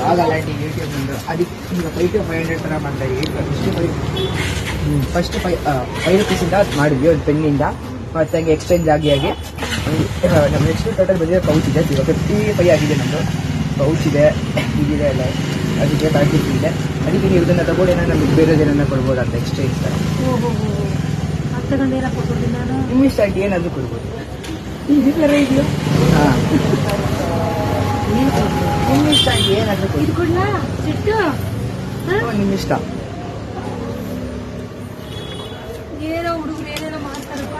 ಆಗಲ್ಲ aunty YouTube ನಂದು ಅದಕ್ಕೆ ಈಗ 5 to 500 ಥರ ಮಾಡ್ತಾ ಇದ್ದೀವಿ. ಫಸ್ಟ್ 5 ರೂಪೀಸಿಂದ ಮಾಡಿದ್ವಿ ಒಂದು ಪೆನ್ನಿಂದ, ಮತ್ತು ಹಂಗೆ ಎಕ್ಸ್ಚೇಂಜ್ ಆಗಿ ನಮ್ಮ ನೆಕ್ಸ್ಟ್ ಟೋಟಲ್ ಬಂದಿರೋ ಪೌಚ್ ಇದೆ. ಈಗ 55 ಆಗಿದೆ ನಮ್ಮದು. ಪೌಚ್ ಇದೆ, ಇದಿದೆ ಎಲ್ಲ, ಅದಕ್ಕೆ ಪ್ಯಾಕೆಟ್ ಇದೆ. ಅದಕ್ಕೆ ನೀವು ಇದನ್ನು ತಗೊಂಡು ಏನೋ ನಮಗೆ ಬೇರೆದೇನನ್ನ ಕೊಡ್ಬೋದು ಅಂತ ಎಕ್ಸ್ಚೇಂಜ್ ಥರ. ನಿಮ್ಮ ಇಷ್ಟ ಆಗಿ ಏನಾದರೂ ಕೊಡ್ಬೋದು. ಹಾಂ, ನಿಮ್ಮ ಇಷ್ಟ ಆಗಿ ಏನಾದರೂ ಕೊಡ್ಬೋದು, ನಿಮ್ಮ ಇಷ್ಟ. ಏನೋ ಹುಡುಗರು ಏನೇನೋ ಮಾಡ್ತಾರಪ್ಪ.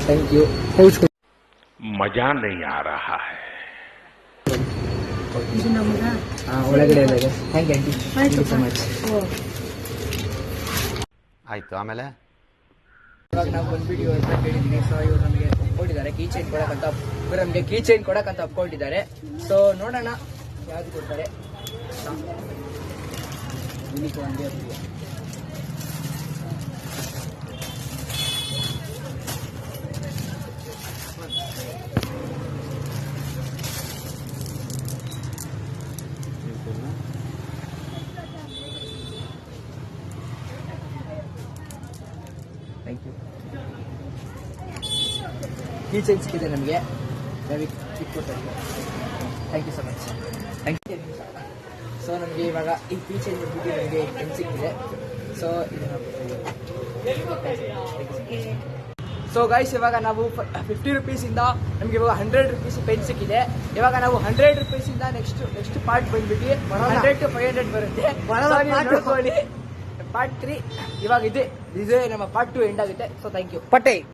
Thank you. ಪೌಚ್ मजा नहीं आ रहा है. ಇದು ನಮ್ಗ ಒಳಗಡೆ ಎಲ್ಲ ಇದೆ. Thank you aunty, thank you so much. ಆಯ್ತು. ಆಮೇಲೆ ಇವಾಗ ನಾವು ಬಂದ್ಬಿಟ್ಟು ಇವ್ರ ಹತ್ರ ಕೇಳಿದ್ವಿ. ಸೊ ಇವ್ರು ನಮಗೆ ಒಪ್ಕೊಂಡಿದ್ದಾರೆ ಕೀ ಚೈನ್ ಕೊಡಕ್ಕಂತ. ಇವ್ರು ನಮಗೆ ಕೀ ಚೈನ್ ಕೊಡಕ್ಕಂತ ಒಪ್ಕೊಂಡಿದ್ದಾರೆ. ಸೊ ನೋಡೋಣ ಯಾವ್ದು ಕೊಡ್ತಾರೆ. Thank you. ಕೀ ಚೈನ್ ಸಿಕ್ಕಿದೆ ನಮಗೆ. Thank you so much. Thank you. So ನಮಗೆ ಇವಾಗ ಈ ಕೀ ಚೈನ್ ಬಂದ್ಬಿಟ್ಟು ನಮಗೆ ಪೆನ್ ಸಿಕ್ಕಿದೆ. ಸೊ ಸೊ ಗೈಸ್, ಇವಾಗ ನಾವು 50 ರೂಪೀಸಿಂದ ನಮಗೆ ಇವಾಗ 100 ರೂಪೀಸ್ ಪೆನ್ ಸಿಕ್ಕಿದೆ. ಇವಾಗ ನಾವು 100 ರೂಪೀಸಿಂದ ನೆಕ್ಸ್ಟ್ ಪಾರ್ಟ್ ಬಂದ್ಬಿಟ್ಟು 100 to 500 ಬರುತ್ತೆ. ನೋಡ್ಕೊಳ್ಳಿ. ಪಾರ್ಟ್ 3 ಇವಾಗ ಇದೆ ನಮ್ಮ ಪಾರ್ಟ್ 2 ಎಂಡ್ ಆಗುತ್ತೆ. So thank you. ಪಟೇ.